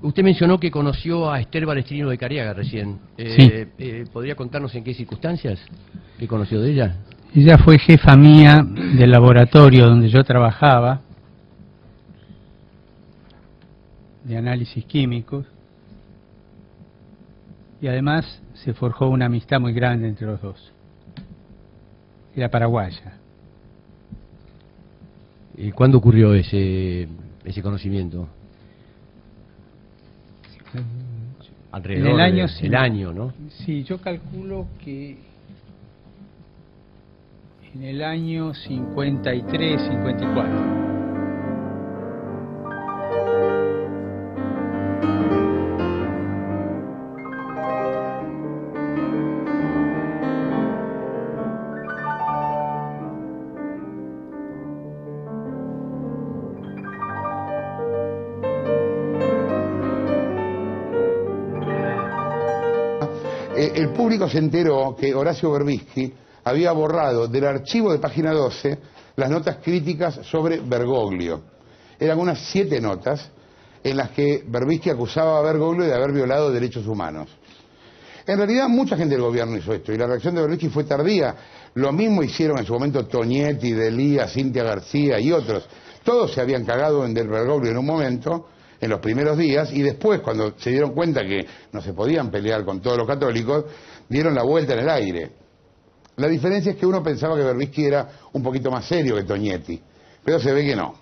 Usted mencionó que conoció a Esther Balestrino de Cariaga recién. Sí. ¿Podría contarnos en qué circunstancias? ¿Qué conoció de ella? Ella fue jefa mía del laboratorio donde yo trabajaba, de análisis químicos, y además se forjó una amistad muy grande entre los dos. Era paraguaya. ¿Cuándo ocurrió ese conocimiento? Alrededor En el año, del año, ¿no? Sí, yo calculo que en el año 53, 54. El público se enteró que Horacio Berbisky había borrado del archivo de página 12 las notas críticas sobre Bergoglio. Eran unas 7 notas en las que Berbisky acusaba a Bergoglio de haber violado derechos humanos. En realidad mucha gente del gobierno hizo esto y la reacción de Berbisky fue tardía. Lo mismo hicieron en su momento Tonietti, Delía, Cintia García y otros. Todos se habían cagado en del Bergoglio en un momento, en los primeros días, y después, cuando se dieron cuenta que no se podían pelear con todos los católicos, dieron la vuelta en el aire. La diferencia es que uno pensaba que Berbisky era un poquito más serio que Tonietti, pero se ve que no.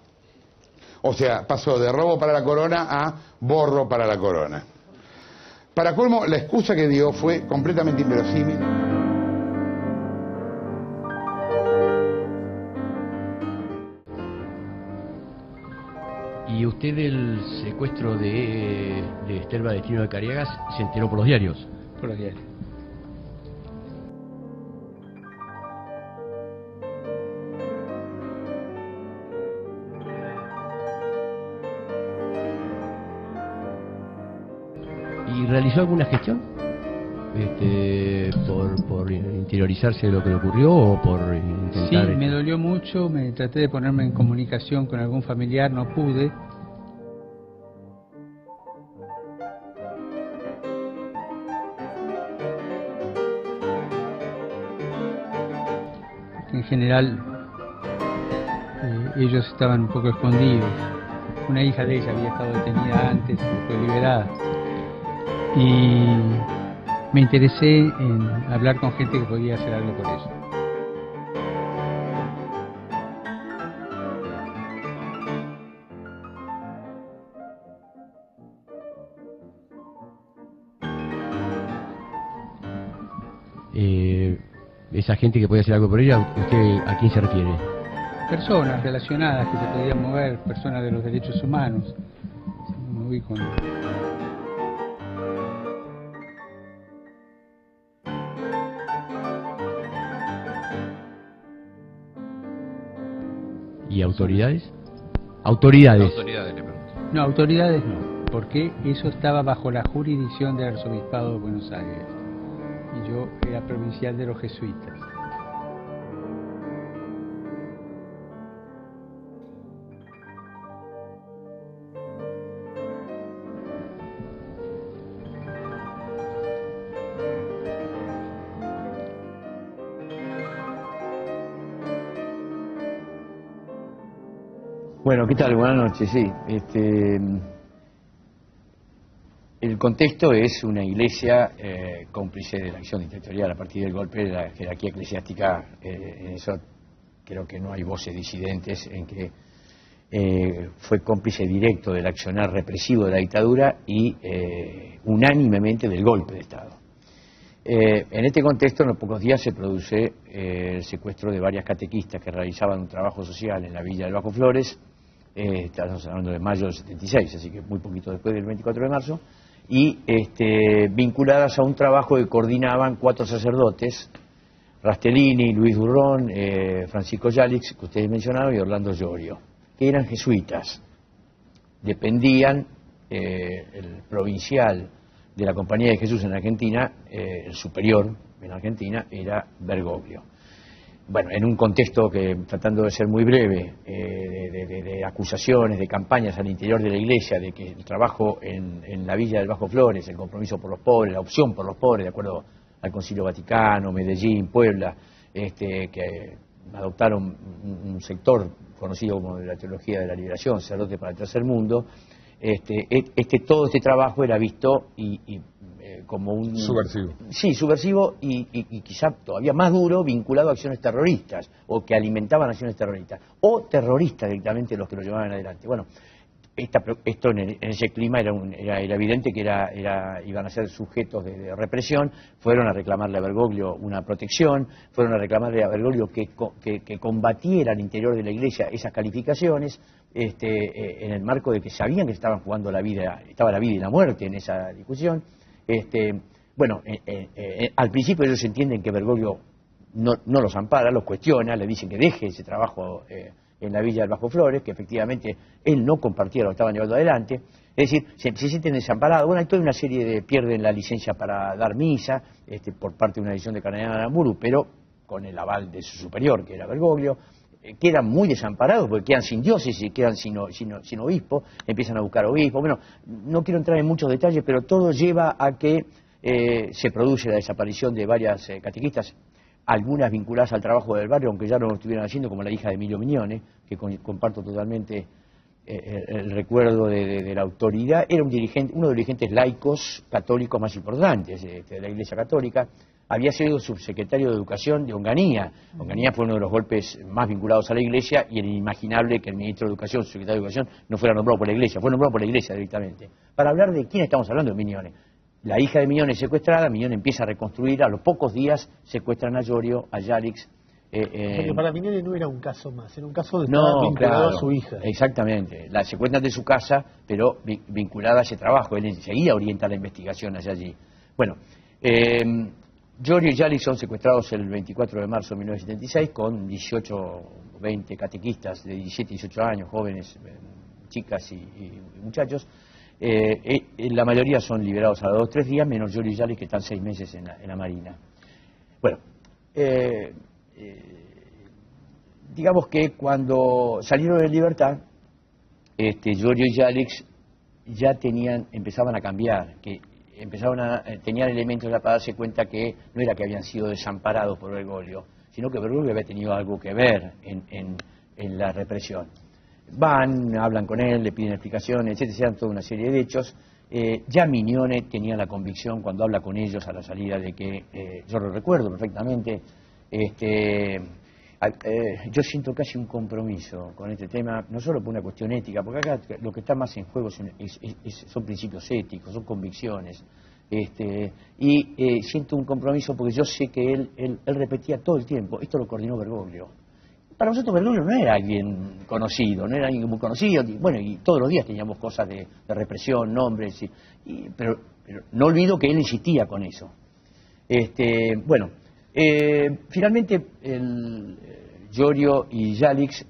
O sea, pasó de robo para la corona a borro para la corona. Para colmo, la excusa que dio fue completamente inverosímil. ¿Y usted del secuestro de Esther Balestrino de Cariagas se enteró por los diarios? Por los diarios. ¿Y realizó alguna gestión? Por interiorizarse de lo que le ocurrió o por intentar... Sí, me dolió mucho, me traté de ponerme en comunicación con algún familiar, no pude. En general, ellos estaban un poco escondidos. Una hija de ella había estado detenida antes y fue liberada. Y me interesé en hablar con gente que podía hacer algo por eso. Esa gente que podía hacer algo por ella, ¿usted a quién se refiere? Personas relacionadas que se podían mover, personas de los derechos humanos. Me ubico en... ¿Y autoridades? Autoridades. Autoridades, le pregunto. No, autoridades no, porque eso estaba bajo la jurisdicción del Arzobispado de Buenos Aires. Y yo era provincial de los jesuitas. Bueno, ¿qué tal? Buenas noches, sí. El contexto es una iglesia cómplice de la acción dictatorial a partir del golpe de la jerarquía eclesiástica. En eso creo que no hay voces disidentes, en que fue cómplice directo del accionar represivo de la dictadura y unánimemente del golpe de Estado. En este contexto, en los pocos días se produce el secuestro de varias catequistas que realizaban un trabajo social en la villa del Bajo Flores. Estamos hablando de mayo del 76, así que muy poquito después del 24 de marzo, y vinculadas a un trabajo que coordinaban 4 sacerdotes, Rastellini, Luis Durrón, Francisco Yalix, que ustedes mencionaron, y Orlando Llorio, que eran jesuitas. Dependían, el provincial de la Compañía de Jesús en Argentina, el superior en Argentina, era Bergoglio. bueno, en un contexto que, tratando de ser muy breve, de acusaciones, de campañas al interior de la Iglesia, de que el trabajo en la Villa del Bajo Flores, el compromiso por los pobres, la opción por los pobres, de acuerdo al Concilio Vaticano, Medellín, Puebla, que adoptaron un sector conocido como de la teología de la liberación, sacerdote para el tercer mundo, todo este trabajo era visto como un... Subversivo. Sí, subversivo y quizá todavía más duro, vinculado a acciones terroristas, o que alimentaban acciones terroristas, o terroristas directamente los que lo llevaban adelante. Bueno, esto en ese clima era evidente que iban a ser sujetos de represión. Fueron a reclamarle a Bergoglio una protección, fueron a reclamarle a Bergoglio que combatiera al interior de la Iglesia esas calificaciones, en el marco de que sabían que estaban jugando la vida, estaba la vida y la muerte en esa discusión. Bueno, al principio ellos entienden que Bergoglio no los ampara, los cuestiona, le dicen que deje ese trabajo en la Villa del Bajo Flores, que efectivamente él no compartía lo que estaban llevando adelante. Es decir, se sienten desamparados. Bueno, hay toda una serie pierden la licencia para dar misa, por parte de una edición de Cardenal Aramburu, pero con el aval de su superior, que era Bergoglio. Quedan muy desamparados porque quedan sin diócesis, quedan sin obispo, empiezan a buscar obispo. Bueno, no quiero entrar en muchos detalles, pero todo lleva a que se produce la desaparición de varias catequistas, algunas vinculadas al trabajo del barrio, aunque ya no lo estuvieran haciendo, como la hija de Emilio Mignone, que comparto totalmente el recuerdo de la autoridad. Era uno de los dirigentes laicos católicos más importantes de la Iglesia Católica. Había sido subsecretario de Educación de Onganía. Onganía fue uno de los golpes más vinculados a la Iglesia, y era inimaginable que el ministro de Educación, el secretario de Educación, no fuera nombrado por la Iglesia. Fue nombrado por la Iglesia directamente. Para hablar de quién estamos hablando, de Mignone. La hija de Mignone es secuestrada, Mignone empieza a reconstruir, a los pocos días secuestran a Llorio, a Yalix. Porque para Mignone no era un caso más, era un caso de estar No, vinculado claro, a su hija. Exactamente, la secuestran de su casa, pero vinculada a ese trabajo. Él enseguida orienta la investigación hacia allí. Bueno, Llorio y Yalix son secuestrados el 24 de marzo de 1976 con 18 o 20 catequistas de 17 y 18 años, jóvenes, chicas y muchachos. La mayoría son liberados a los 2 o 3 días, menos Llorio y Yalix, que están 6 meses en la Marina. Bueno, digamos que cuando salieron en libertad, Llorio y Yalix ya empezaban a cambiar, tenían elementos para darse cuenta que no era que habían sido desamparados por Bergoglio, sino que Bergoglio había tenido algo que ver en la represión. Van, hablan con él, le piden explicaciones, etcétera, se dan toda una serie de hechos. Ya Mignone tenía la convicción, cuando habla con ellos a la salida, de que, yo lo recuerdo perfectamente, yo siento casi un compromiso con este tema, no solo por una cuestión ética, porque acá lo que está más en juego son principios éticos, son convicciones, y siento un compromiso porque yo sé que él repetía todo el tiempo, esto lo coordinó Bergoglio. Para nosotros Bergoglio no era alguien conocido, no era alguien muy conocido, y todos los días teníamos cosas de represión, nombres, pero no olvido que él insistía con eso. Finalmente Llorio y Yalix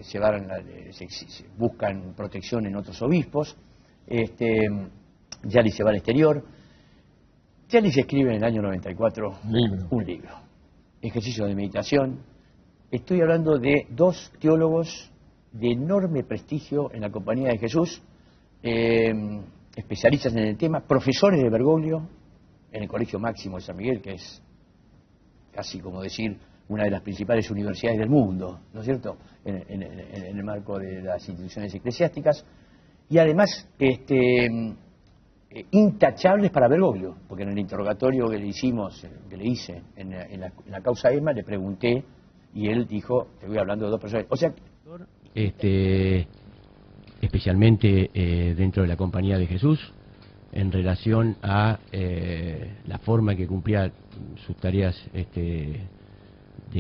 se buscan protección en otros obispos. Yalix se va al exterior. Yalix escribe en el año 94 un libro, Ejercicio de Meditación. Estoy hablando de 2 teólogos de enorme prestigio en la Compañía de Jesús, especialistas en el tema, profesores de Bergoglio en el Colegio Máximo de San Miguel, que es casi como decir una de las principales universidades del mundo, ¿no es cierto?, en el marco de las instituciones eclesiásticas, y además intachables para Bergoglio, porque en el interrogatorio que le hice en la causa EMA, le pregunté, y él dijo, te voy hablando de 2 personas. O sea, especialmente dentro de la Compañía de Jesús, en relación a la forma en que cumplía sus tareas de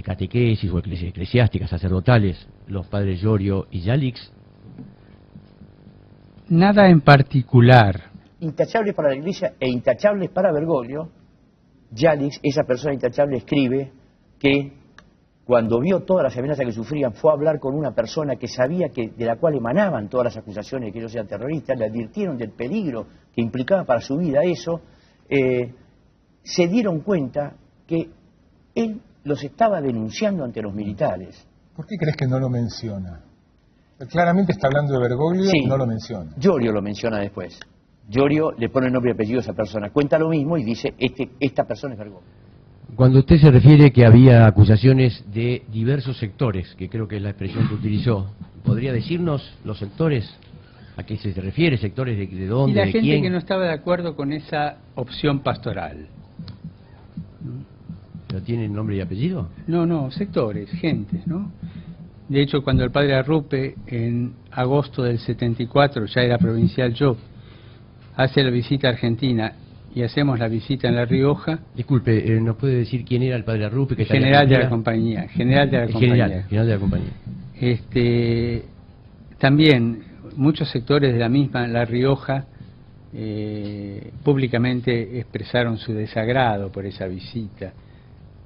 catequesis o eclesiásticas, sacerdotales, los padres Llorio y Yalix. Nada en particular. Intachables para la Iglesia e intachables para Bergoglio. Yalix, esa persona intachable, escribe que cuando vio todas las amenazas que sufrían, fue a hablar con una persona que sabía de la cual emanaban todas las acusaciones de que ellos eran terroristas, le advirtieron del peligro que implicaba para su vida eso, se dieron cuenta que él los estaba denunciando ante los militares. ¿Por qué crees que no lo menciona? Claramente está hablando de Bergoglio, Sí, no lo menciona. Llorio lo menciona después. Llorio le pone nombre y apellido a esa persona. Cuenta lo mismo y dice, esta persona es Bergoglio. Cuando usted se refiere que había acusaciones de diversos sectores, que creo que es la expresión que utilizó, ¿podría decirnos los sectores a qué se refiere? ¿Sectores de dónde, Y la de gente quién? que no estaba de acuerdo con esa opción pastoral. ¿Pero tienen nombre y apellido? No, sectores, gentes, ¿no? De hecho, cuando el padre Arrupe, en agosto del 74, ya era provincial yo, hace la visita a Argentina y hacemos la visita en La Rioja. Disculpe, ¿nos puede decir quién era el padre Arrupe? Que está en General de la Argentina? compañía, general de la compañía. General de la compañía. También muchos sectores de la misma La Rioja públicamente expresaron su desagrado por esa visita,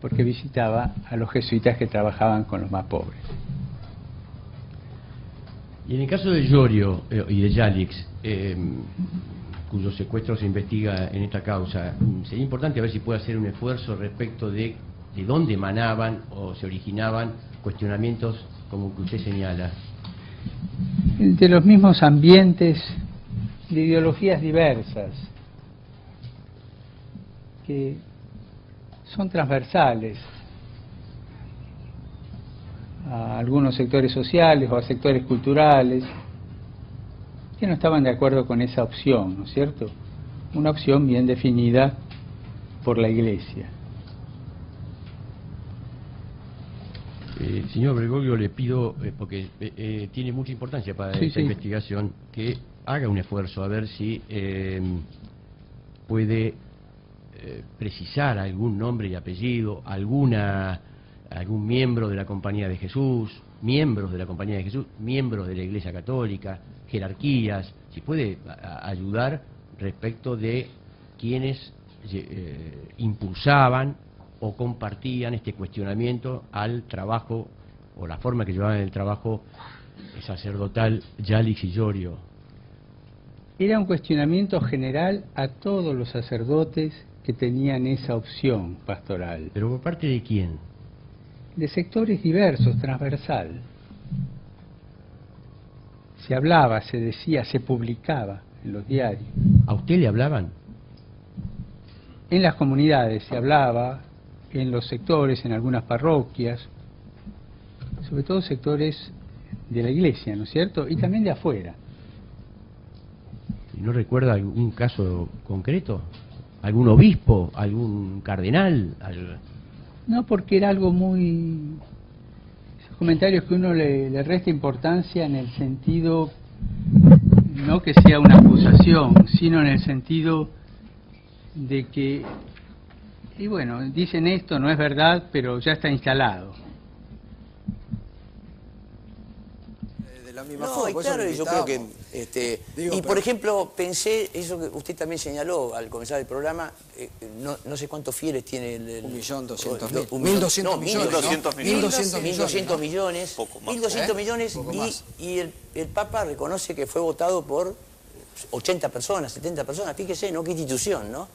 porque visitaba a los jesuitas que trabajaban con los más pobres. Y en el caso de Llorio y de Yalix, cuyo secuestro se investiga en esta causa, sería importante a ver si puede hacer un esfuerzo respecto de dónde emanaban o se originaban cuestionamientos como que usted señala. De los mismos ambientes de ideologías diversas, que son transversales a algunos sectores sociales o a sectores culturales, que no estaban de acuerdo con esa opción, ¿no es cierto? Una opción bien definida por la Iglesia. Señor Bergoglio, le pido, porque tiene mucha importancia para esta investigación, que haga un esfuerzo a ver si puede precisar algún nombre y apellido, algún miembro de la Compañía de Jesús, miembros de la Compañía de Jesús, miembros de la Iglesia Católica, jerarquías, si puede ayudar respecto de quienes impulsaban o compartían este cuestionamiento al trabajo o la forma que llevaban el trabajo sacerdotal Yalix y Llorio. Era un cuestionamiento general a todos los sacerdotes que tenían esa opción pastoral. ¿Pero por parte de quién? De sectores diversos, transversal. Se hablaba, se decía, se publicaba en los diarios. ¿A usted le hablaban? En las comunidades se hablaba, en los sectores, en algunas parroquias, sobre todo sectores de la iglesia, ¿no es cierto? Y también de afuera. ¿Y no recuerda algún caso concreto? ¿Algún obispo? ¿Algún cardenal? No, porque era algo muy... Esos comentarios que uno le resta importancia en el sentido, no que sea una acusación, sino en el sentido de que, y bueno, dicen esto, no es verdad, pero ya está instalado. De la misma No, forma, y por eso claro, lo yo creo que... Digo, por ejemplo, pensé, eso que usted también señaló al comenzar el programa, no sé cuántos fieles tiene el... 1.200.000. 1.200 millones, ¿no? 1.200 millones. Poco más. 1.200 millones Poco más. y el Papa reconoce que fue votado por 80 personas, 70 personas. Fíjese, ¿no? Qué institución, ¿no?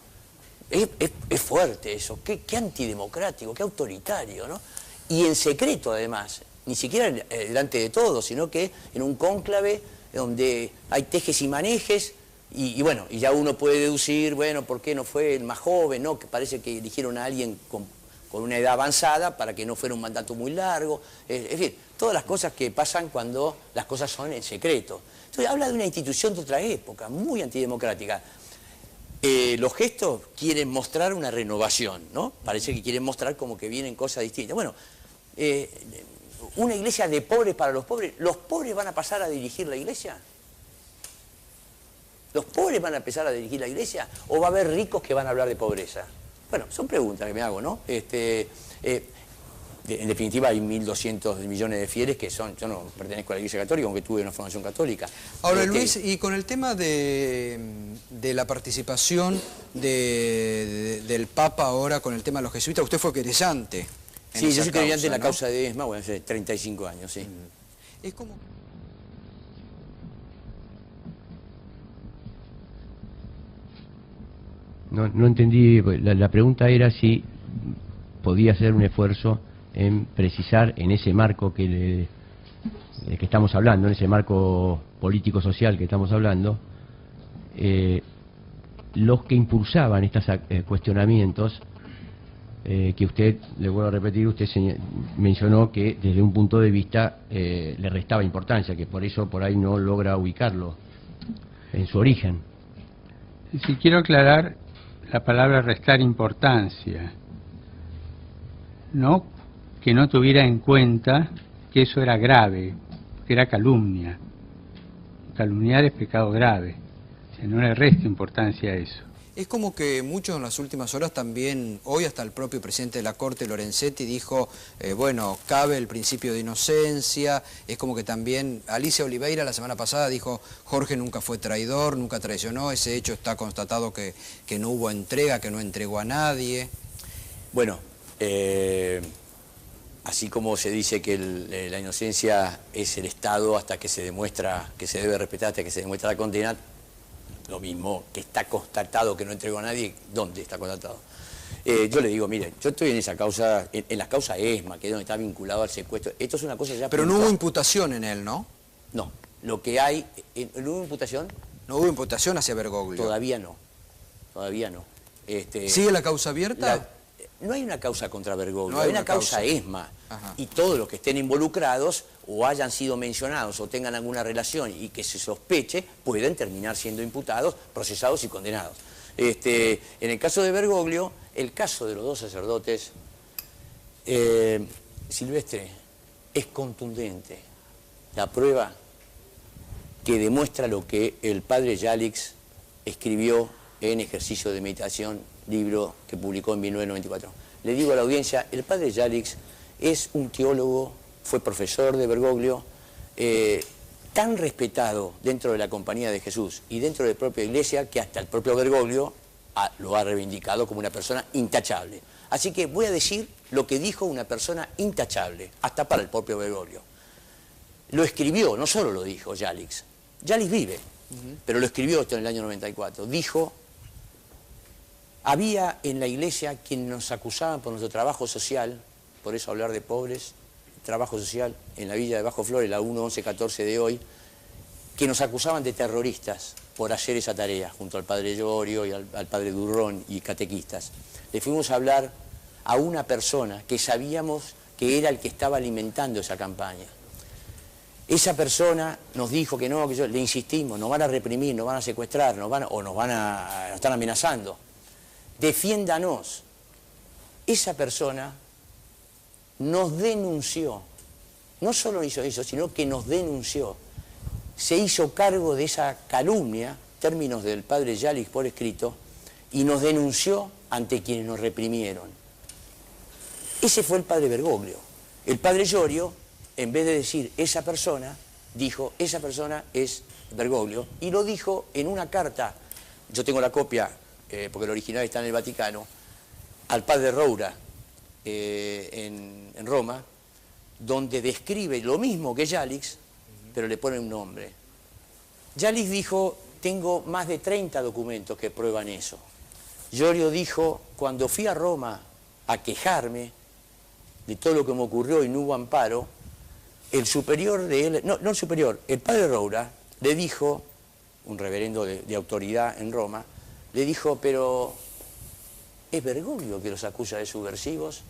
Es fuerte eso, qué antidemocrático, qué autoritario, ¿no? Y en secreto, además, ni siquiera delante de todos, sino que en un cónclave donde hay tejes y manejes, y bueno, y ya uno puede deducir, bueno, ¿por qué no fue el más joven, no? Que parece que eligieron a alguien con una edad avanzada para que no fuera un mandato muy largo, en fin, todas las cosas que pasan cuando las cosas son en secreto. Entonces habla de una institución de otra época, muy antidemocrática. Los gestos quieren mostrar una renovación, ¿no? Parece que quieren mostrar como que vienen cosas distintas. Bueno, una iglesia de pobres para los pobres van a pasar a dirigir la iglesia. ¿Los pobres van a empezar a dirigir la iglesia? ¿O va a haber ricos que van a hablar de pobreza? Bueno, son preguntas que me hago, ¿no? En definitiva hay 1.200 millones de fieles que son... Yo no pertenezco a la Iglesia Católica, aunque tuve una formación católica. Ahora, Luis, y con el tema de la participación del Papa ahora con el tema de los jesuitas, usted fue querellante. Sí, yo soy querellante en la ¿no? causa de ESMA, bueno, hace 35 años, sí. Es como... No entendí, la pregunta era si podía hacer un esfuerzo en precisar en ese marco que estamos hablando, en ese marco político-social que estamos hablando, los que impulsaban estos cuestionamientos que usted, le vuelvo a repetir, usted mencionó que desde un punto de vista le restaba importancia, que por eso por ahí no logra ubicarlo en su origen. Si quiero aclarar la palabra restar importancia, no que no tuviera en cuenta que eso era grave, que era calumnia. Calumniar es pecado grave, o sea, no le resta importancia a eso. Es como que muchos en las últimas horas también, hoy hasta el propio presidente de la Corte, Lorenzetti, dijo, bueno, cabe el principio de inocencia. Es como que también Alicia Oliveira la semana pasada dijo, Jorge nunca fue traidor, nunca traicionó, ese hecho está constatado que no hubo entrega, que no entregó a nadie. Bueno, así como se dice que la inocencia es el Estado hasta que se demuestra que se debe respetar, hasta que se demuestra la condena, lo mismo que está constatado que no entregó a nadie, ¿dónde está constatado? Yo le digo, mire, yo estoy en esa causa, en la causa ESMA, que es donde está vinculado al secuestro. Esto es una cosa ya... Pero no hubo imputación en él, ¿no? No, lo que hay... ¿No hubo imputación? No hubo imputación hacia Bergoglio. Todavía no, todavía no. ¿Sigue la causa abierta? No hay una causa contra Bergoglio, No hay una causa ESMA. Ajá. Y todos los que estén involucrados o hayan sido mencionados o tengan alguna relación y que se sospeche, pueden terminar siendo imputados, procesados y condenados. En el caso de Bergoglio, el caso de los dos sacerdotes, Silvestre, es contundente. La prueba que demuestra lo que el padre Yalix escribió en Ejercicio de Meditación, libro que publicó en 1994. Le digo a la audiencia, el padre Yalix es un teólogo, fue profesor de Bergoglio, tan respetado dentro de la Compañía de Jesús y dentro de la propia iglesia que hasta el propio Bergoglio lo ha reivindicado como una persona intachable. Así que voy a decir lo que dijo una persona intachable, hasta para el propio Bergoglio. Lo escribió, no solo lo dijo Yalix. Yalix vive, pero lo escribió esto en el año 94. Dijo, había en la iglesia quienes nos acusaban por nuestro trabajo social, por eso hablar de pobres, trabajo social en la villa de Bajo Flores, la 1-11-14 de hoy, que nos acusaban de terroristas por hacer esa tarea, junto al padre Llorio y al padre Durrón y catequistas. Le fuimos a hablar a una persona que sabíamos que era el que estaba alimentando esa campaña. Esa persona nos dijo que no, le insistimos, nos van a reprimir, nos van a secuestrar, nos están amenazando. Defiéndanos. Esa persona nos denunció, no solo hizo eso, sino que nos denunció. Se hizo cargo de esa calumnia, términos del padre Yalix por escrito, y nos denunció ante quienes nos reprimieron. Ese fue el padre Bergoglio. El padre Llorio, en vez de decir esa persona, dijo esa persona es Bergoglio, y lo dijo en una carta, yo tengo la copia, porque el original está en el Vaticano, al padre Roura, en Roma, donde describe lo mismo que Yalix, pero le pone un nombre. Yalix dijo, tengo más de 30 documentos que prueban eso. Llorio dijo, cuando fui a Roma a quejarme de todo lo que me ocurrió y no hubo amparo, el superior de él, no el superior, el padre Roura le dijo, un reverendo de autoridad en Roma, le dijo, pero ¿es Bergoglio que los acusa de subversivos?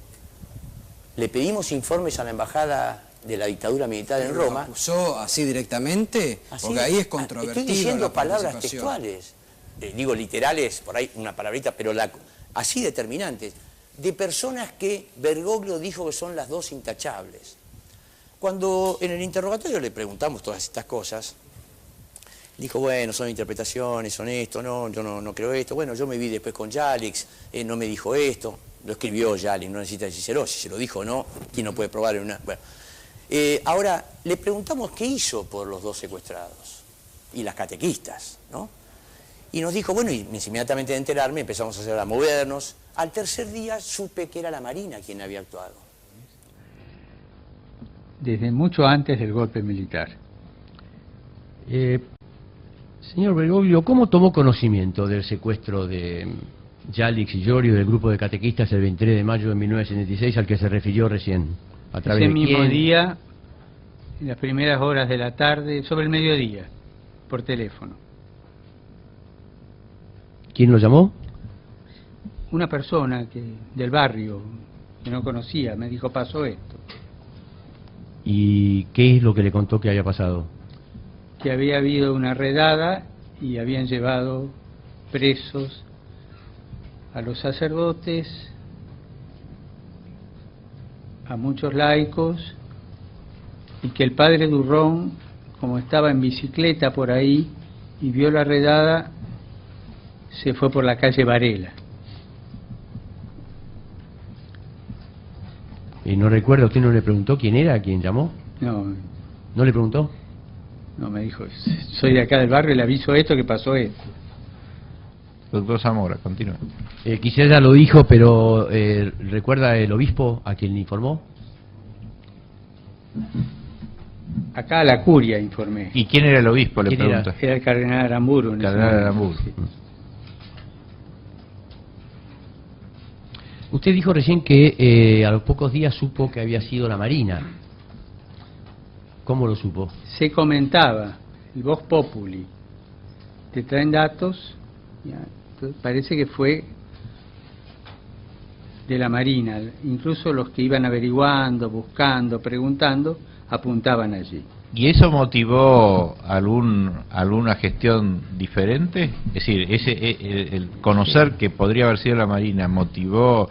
Le pedimos informes a la embajada de la dictadura militar en Roma. ¿Lo acusó así directamente? Así, porque ahí es controvertido. Estoy diciendo la palabras participación. textuales, digo literales, por ahí una palabrita, pero así determinantes, de personas que Bergoglio dijo que son las dos intachables. Cuando en el interrogatorio le preguntamos todas estas cosas, dijo, bueno, son interpretaciones, son esto, no, yo no creo esto. Bueno, yo me vi después con Yalix, no me dijo esto, lo escribió Yalix, no necesita decírselo, si se lo dijo o no, ¿quién no puede probar en una...? Bueno, ahora, le preguntamos qué hizo por los dos secuestrados y las catequistas, ¿no? Y nos dijo, bueno, y inmediatamente de enterarme empezamos a movernos. Al tercer día supe que era la Marina quien había actuado. Desde mucho antes del golpe militar. Señor Bergoglio, ¿cómo tomó conocimiento del secuestro de Yalix y Llorio del grupo de catequistas el 23 de mayo de 1976 al que se refirió recién? ¿A través Ese de mismo quién? día, en las primeras horas de la tarde, sobre el mediodía, por teléfono. ¿Quién lo llamó? Una persona del barrio que no conocía me dijo, pasó esto. ¿Y qué es lo que le contó que había pasado? Que había habido una redada y habían llevado presos a los sacerdotes, a muchos laicos, y que el padre Durrón, como estaba en bicicleta por ahí y vio la redada, se fue por la calle Varela. Y no recuerda, ¿usted no le preguntó quién era, quién llamó? No, ¿No le preguntó? no, me dijo, soy de acá del barrio y le aviso esto, que pasó esto. Doctor Zamora, continúa. Quizás ya lo dijo, pero ¿recuerda el obispo a quien le informó? Acá a la curia informé. ¿Y quién era el obispo? Le ¿Quién era? pregunto. Era el cardenal Aramburu. en ese Cardenal momento, Aramburu. sí. Usted dijo recién que a los pocos días supo que había sido la Marina. ¿Cómo lo supo? Se comentaba, el Vox Populi, te traen datos, ya, entonces parece que fue de la Marina, incluso los que iban averiguando, buscando, preguntando, apuntaban allí. ¿Y eso motivó alguna gestión diferente? Es decir, el conocer que podría haber sido la Marina, ¿motivó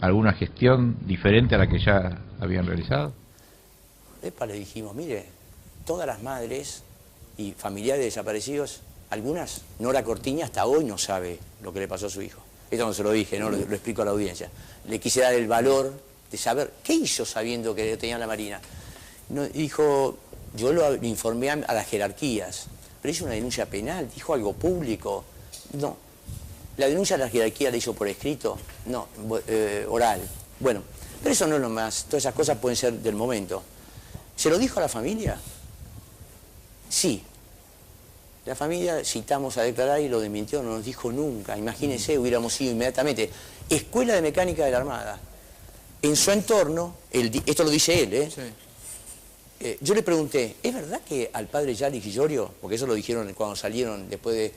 alguna gestión diferente a la que ya habían realizado? Le dijimos, mire, todas las madres y familiares desaparecidos, algunas, Nora Cortiña hasta hoy no sabe lo que le pasó a su hijo. Esto no se lo dije, no lo explico a la audiencia. Le quise dar el valor de saber qué hizo sabiendo que tenía la Marina. No, dijo, yo lo informé a las jerarquías, pero hizo una denuncia penal, dijo algo público. No, la denuncia a la jerarquía la hizo por escrito, no, oral. Bueno, pero eso no es lo más, todas esas cosas pueden ser del momento. ¿Se lo dijo a la familia? Sí. La familia citamos a declarar y lo desmintió, no nos dijo nunca. Imagínense, hubiéramos ido inmediatamente. Escuela de Mecánica de la Armada. En su entorno, esto lo dice él, ¿eh? Sí. Yo le pregunté, ¿es verdad que al padre Yalix y Llorio, porque eso lo dijeron cuando salieron después de...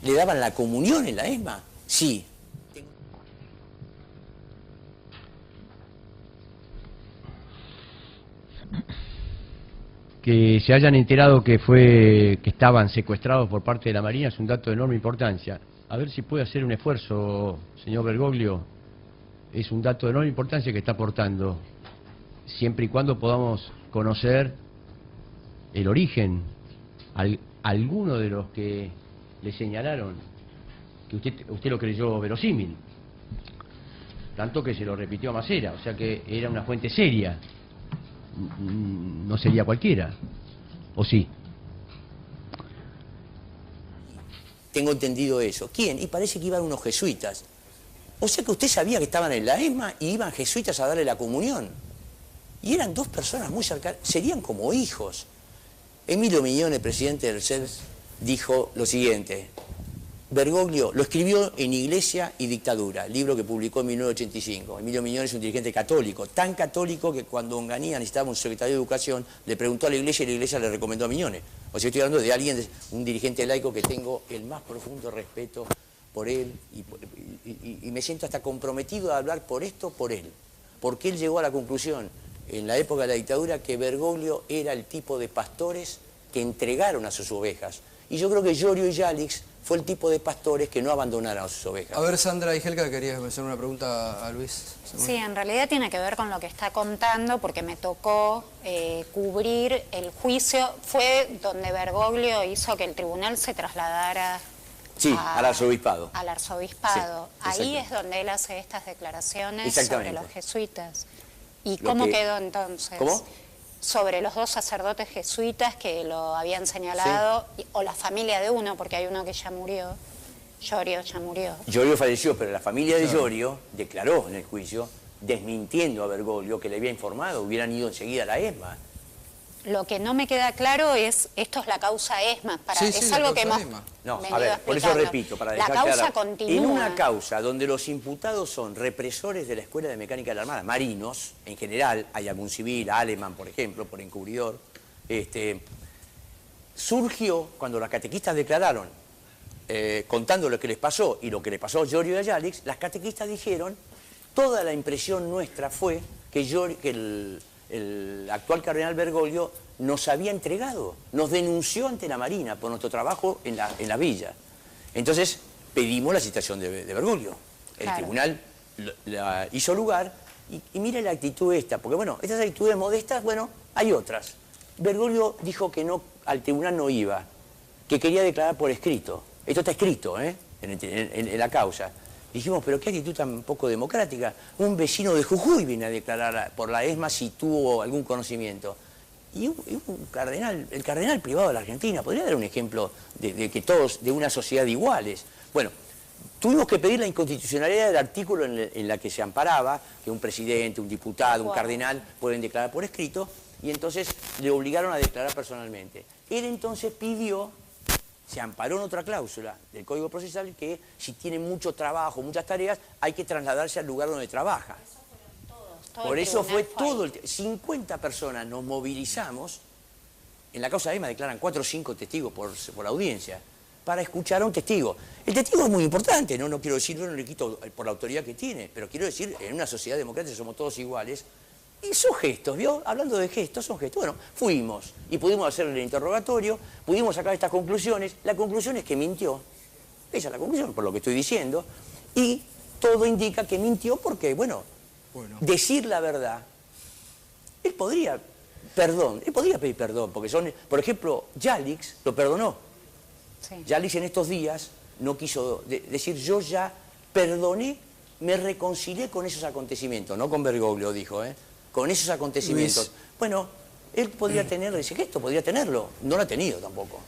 ¿le daban la comunión en la ESMA? Sí. Que se hayan enterado que estaban secuestrados por parte de la Marina es un dato de enorme importancia. A ver si puede hacer un esfuerzo, señor Bergoglio. Es un dato de enorme importancia que está aportando, siempre y cuando podamos conocer el origen, alguno de los que le señalaron que usted lo creyó verosímil, tanto que se lo repitió a Macera, o sea que era una fuente seria. No sería cualquiera, ¿o sí? Tengo entendido eso. ¿Quién? Y parece que iban unos jesuitas. O sea que usted sabía que estaban en la ESMA y iban jesuitas a darle la comunión. Y eran dos personas muy cercanas, serían como hijos. Emilio Mignone, presidente del CELS, dijo lo siguiente. Bergoglio lo escribió en Iglesia y Dictadura, libro que publicó en 1985. Emilio Mignone es un dirigente católico, tan católico que cuando Onganía necesitaba un secretario de Educación, le preguntó a la Iglesia y la Iglesia le recomendó a Mignone. O sea, estoy hablando de alguien, un dirigente laico que tengo el más profundo respeto por él y me siento hasta comprometido a hablar por esto, por él. Porque él llegó a la conclusión, en la época de la dictadura, que Bergoglio era el tipo de pastores que entregaron a sus ovejas. Y yo creo que Llorio y Yalix fue el tipo de pastores que no abandonaron a sus ovejas. A ver, Sandra y Helga, querías hacer una pregunta a Luis. Sí, en realidad tiene que ver con lo que está contando, porque me tocó cubrir el juicio. Fue donde Bergoglio hizo que el tribunal se trasladara sí, al arzobispado. Al arzobispado. Sí, ahí es donde él hace estas declaraciones sobre los jesuitas. ¿Y Lo cómo que... quedó entonces? ¿Cómo? Sobre los dos sacerdotes jesuitas que lo habían señalado, sí. O la familia de uno, porque hay uno que ya murió. Llorio ya murió. Llorio falleció, pero la familia de Llorio declaró en el juicio, desmintiendo a Bergoglio que le había informado, hubieran ido enseguida a la ESMA. Lo que no me queda claro es, esto es la causa ESMA, es algo que hemos No, a ver, por eso repito, para dejar la causa claro, continúa. en una causa donde los imputados son represores de la Escuela de Mecánica de la Armada, marinos, en general, hay algún civil, Aleman, por ejemplo, por encubridor, surgió cuando los catequistas declararon, contando lo que les pasó y lo que le pasó a Giorgio y a Yalix, las catequistas dijeron, toda la impresión nuestra fue que el actual cardenal Bergoglio nos había entregado, nos denunció ante la Marina por nuestro trabajo en la villa. Entonces pedimos la citación de Bergoglio. El tribunal la hizo lugar y mire la actitud esta, porque bueno, estas actitudes modestas, bueno, hay otras. Bergoglio dijo que no, al tribunal no iba, que quería declarar por escrito. Esto está escrito, en la causa. Dijimos, pero qué actitud tan poco democrática. Un vecino de Jujuy viene a declarar por la ESMA si tuvo algún conocimiento. Y un cardenal, el cardenal privado de la Argentina, podría dar un ejemplo de que todos, de una sociedad iguales. Bueno, tuvimos que pedir la inconstitucionalidad del artículo en la que se amparaba, que un presidente, un diputado, un cardenal pueden declarar por escrito, y entonces le obligaron a declarar personalmente. Él entonces pidió, se amparó en otra cláusula del Código Procesal, que si tiene mucho trabajo, muchas tareas, hay que trasladarse al lugar donde trabaja. Por eso fue todo, 50 personas nos movilizamos, en la causa de ESMA declaran 4 o 5 testigos por audiencia, para escuchar a un testigo. El testigo es muy importante, no quiero decirlo, no le quito por la autoridad que tiene, pero quiero decir, en una sociedad democrática somos todos iguales, y son gestos, ¿vio? Hablando de gestos, son gestos. Bueno, fuimos y pudimos hacerle el interrogatorio, pudimos sacar estas conclusiones. La conclusión es que mintió. Esa es la conclusión, por lo que estoy diciendo. Y todo indica que mintió porque, bueno, decir la verdad. Él podría pedir perdón, porque son, por ejemplo, Yalix lo perdonó. Sí. Yalix en estos días no quiso decir, yo ya perdoné, me reconcilié con esos acontecimientos, no con Bergoglio, dijo, con esos acontecimientos. Luis. Bueno, él podría tener ese gesto, podría tenerlo. No lo ha tenido tampoco.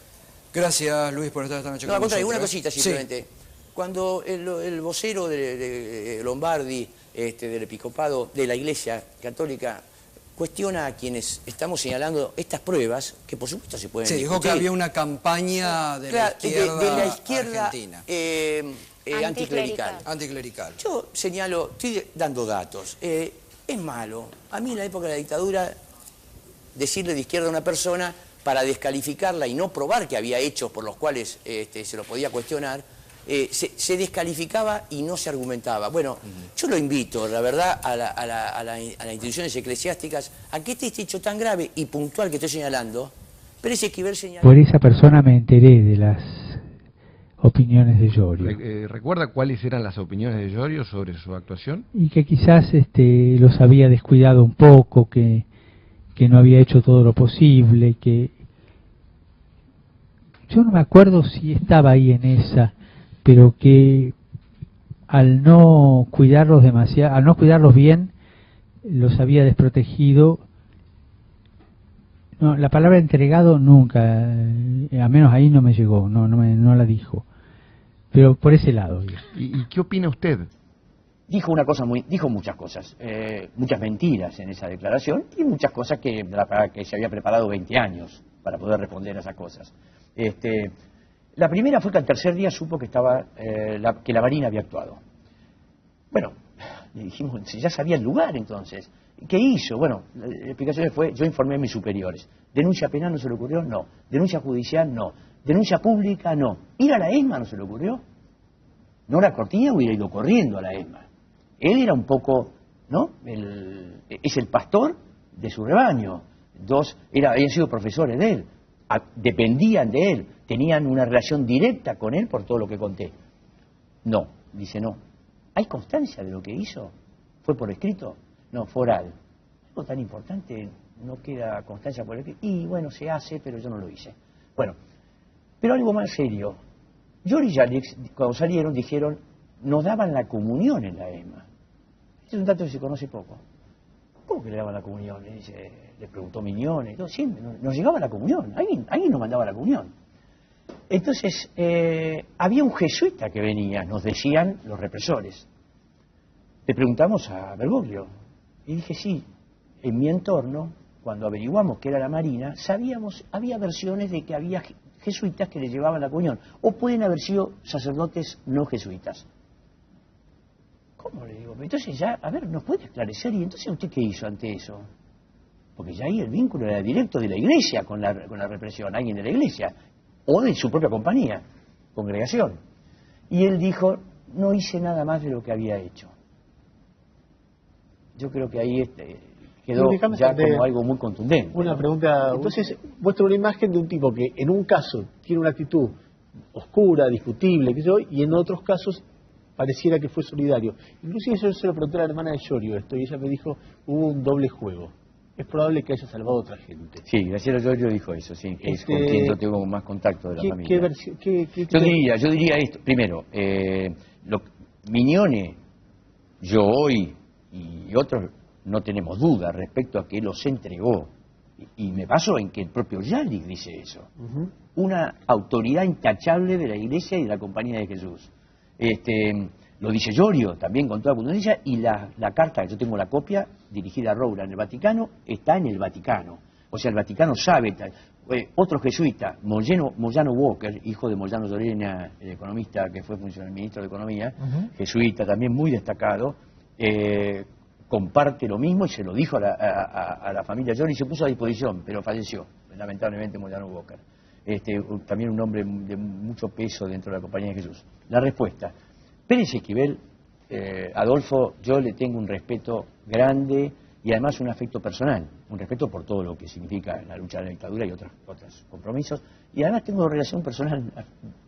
Gracias, Luis, por estar esta noche con nosotros. Una cosita simplemente. Sí. Cuando el vocero de Lombardi, del episcopado, de la Iglesia Católica, cuestiona a quienes estamos señalando estas pruebas, que por supuesto se pueden discutir. Dijo que había una campaña de la izquierda argentina. Anticlerical. Yo señalo, estoy dando datos. Es malo. A mí en la época de la dictadura, decirle de izquierda a una persona para descalificarla y no probar que había hechos por los cuales se lo podía cuestionar, se descalificaba y no se argumentaba. Bueno, yo lo invito, la verdad, a las instituciones eclesiásticas a que este hecho tan grave y puntual que estoy señalando, pero ese que ver señalar... Por esa persona me enteré de las opiniones de Giorgio. ¿Recuerda cuáles eran las opiniones de Giorgio sobre su actuación? Y que quizás los había descuidado un poco, que no había hecho todo lo posible, que... Yo no me acuerdo si estaba ahí en esa, pero que al no cuidarlos demasiado, al no cuidarlos bien, los había desprotegido. No, la palabra entregado nunca, a menos ahí no me llegó, no la dijo. Pero por ese lado. ¿Y qué opina usted? Dijo muchas cosas, muchas mentiras en esa declaración y muchas cosas que se había preparado 20 años para poder responder a esas cosas. La primera fue que al tercer día supo que que la Marina había actuado. Bueno, le dijimos, ya sabía el lugar entonces. ¿Qué hizo? Bueno, la explicación fue, yo informé a mis superiores. ¿Denuncia penal no se le ocurrió? No. ¿Denuncia judicial? No. ¿Denuncia pública? No. ¿Ir a la ESMA no se le ocurrió? Nora Cortina hubiera ido corriendo a la ESMA. Él era un poco, ¿no? Es el pastor de su rebaño. Habían sido profesores de él. Dependían de él. Tenían una relación directa con él por todo lo que conté. No. Dice no. ¿Hay constancia de lo que hizo? ¿Fue por escrito? No, fue oral. Algo tan importante, no queda constancia por escrito. Y bueno, se hace, pero yo no lo hice. Bueno, pero algo más serio. Giorgio y Yalix, cuando salieron, dijeron, nos daban la comunión en la ESMA. Este es un dato que se conoce poco. ¿Cómo que le daban la comunión? Le preguntó Mignone. Sí, nos llegaba la comunión. Alguien nos mandaba la comunión. Entonces, había un jesuita que venía, nos decían los represores. Le preguntamos a Bergoglio. Y dije, sí, en mi entorno cuando averiguamos que era la Marina, sabíamos, había versiones de que había jesuitas que le llevaban la comunión, o pueden haber sido sacerdotes no jesuitas. ¿Cómo le digo? Entonces ya, a ver, nos puede esclarecer, y entonces ¿usted qué hizo ante eso? Porque ya ahí el vínculo era directo de la iglesia con la represión, alguien de la iglesia, o de su propia compañía, congregación. Y él dijo, no hice nada más de lo que había hecho. Yo creo que ahí quedó ya como algo muy contundente. Una pregunta, entonces muestra una imagen de un tipo que en un caso tiene una actitud oscura, discutible, y en otros casos pareciera que fue solidario. Inclusive yo se lo pregunté a la hermana de Llorio esto, y ella me dijo, hubo un doble juego. Es probable que haya salvado a otra gente. Sí, Graciela Llorio dijo eso, sí. Es con quien yo tengo más contacto de la familia. Yo diría esto. Primero, Mignone, yo hoy y otros no tenemos duda respecto a que los entregó. Y me baso en que el propio Yalik dice eso. Una autoridad intachable de la Iglesia y de la Compañía de Jesús. Lo dice Llorio también con toda contundencia, y la carta, yo tengo la copia, dirigida a Roura en el Vaticano, está en el Vaticano. O sea, el Vaticano sabe. Otro jesuita, Moyano Walker, hijo de Moyano Lorena, el economista que fue ministro de Economía, jesuita también muy destacado, comparte lo mismo y se lo dijo a la familia Llorio y se puso a disposición, pero falleció, lamentablemente, Moyano Walker. También un hombre de mucho peso dentro de la Compañía de Jesús. La respuesta: Pérez Esquivel, Adolfo, yo le tengo un respeto grande y además un afecto personal, un respeto por todo lo que significa la lucha de la dictadura y otros compromisos, y además tengo una relación personal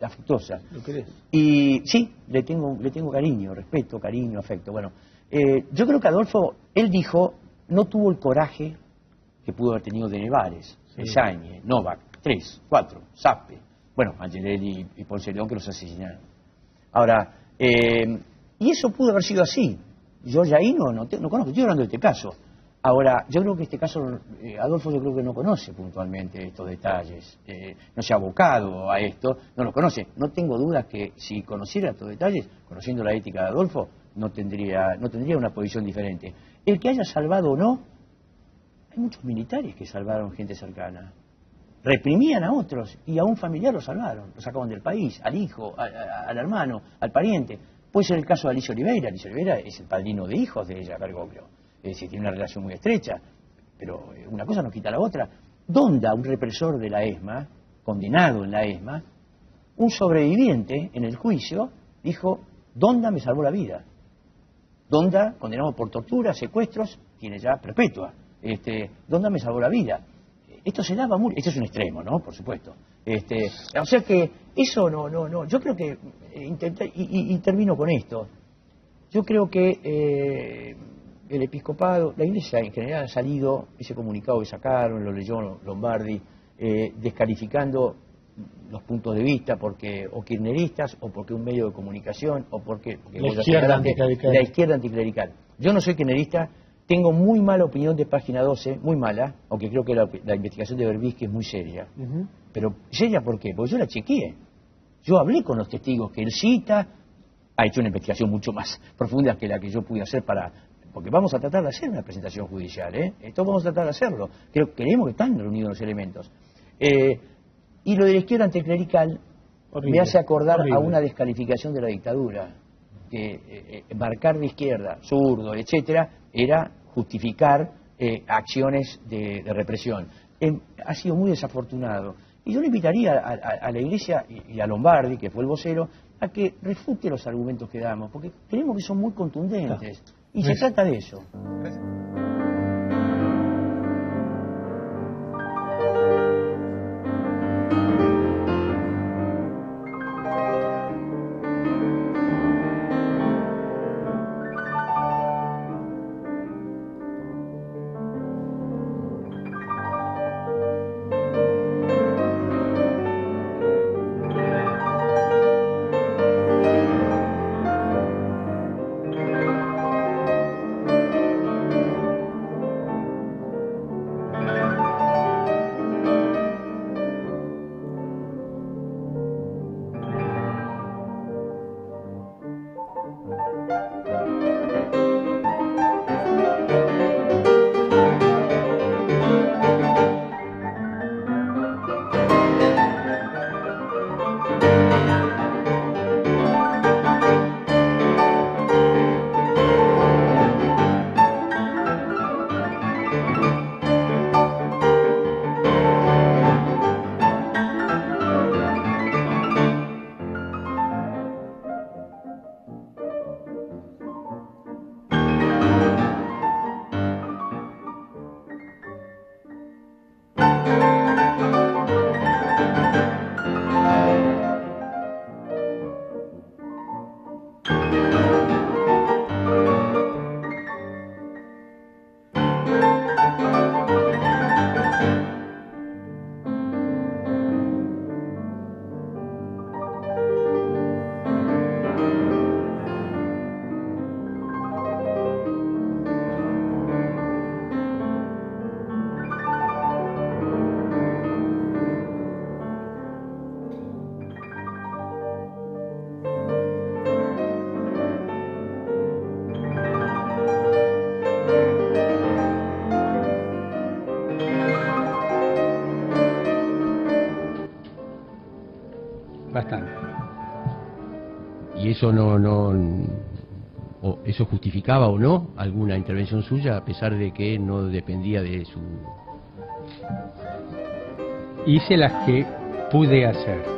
afectuosa. ¿Lo querés? Y sí, le tengo cariño, respeto, cariño, afecto. Bueno, yo creo que Adolfo, él dijo, no tuvo el coraje que pudo haber tenido de Nevares, Yáñez, Novak, 3, 4, Sappe, bueno, Angelelli y Ponce León, que los asesinaron. Ahora, y eso pudo haber sido así. Yo ya ahí no conozco, estoy hablando de este caso. Ahora, yo creo que este caso, Adolfo yo creo que no conoce puntualmente estos detalles, no se ha abocado a esto, no lo conoce. No tengo dudas que si conociera estos detalles, conociendo la ética de Adolfo, no tendría una posición diferente. El que haya salvado o no, hay muchos militares que salvaron gente cercana. Reprimían a otros y a un familiar lo salvaron, lo sacaban del país, al hijo, al hermano, al pariente. Puede ser el caso de Alicia Oliveira. Alicia Oliveira es el padrino de hijos de ella, Bergoglio. Es decir, tiene una relación muy estrecha, pero una cosa no quita la otra. Donda, un represor de la ESMA, condenado en la ESMA, un sobreviviente en el juicio dijo, Donda me salvó la vida. Donda, condenado por tortura, secuestros, tiene ya perpetua. Donda me salvó la vida. Esto se daba muy... Este es un extremo, ¿no? Por supuesto. O sea que eso no. Yo creo que... y termino con esto. Yo creo que el episcopado, la Iglesia en general ha salido, ese comunicado que sacaron, lo leyó Lombardi, descalificando los puntos de vista porque o kirchneristas o porque un medio de comunicación o porque la izquierda anticlerical. Yo no soy kirchnerista. Tengo muy mala opinión de Página 12, muy mala, aunque creo que la investigación de Berbisky es muy seria. Pero seria, ¿por qué? Porque yo la chequeé. Yo hablé con los testigos que él cita, ha hecho una investigación mucho más profunda que la que yo pude hacer porque vamos a tratar de hacer una presentación judicial, Esto vamos a tratar de hacerlo. Creemos que están reunidos los elementos. Y lo de la izquierda anticlerical me hace acordar a una descalificación de la dictadura. Que marcar de izquierda, zurdo, etcétera, era justificar acciones de represión. Ha sido muy desafortunado. Y yo le invitaría a la Iglesia y a Lombardi, que fue el vocero, a que refute los argumentos que damos, porque creemos que son muy contundentes. Y se trata de eso. y eso o eso justificaba o no alguna intervención suya, a pesar de que no dependía de su... Hice las que pude hacer.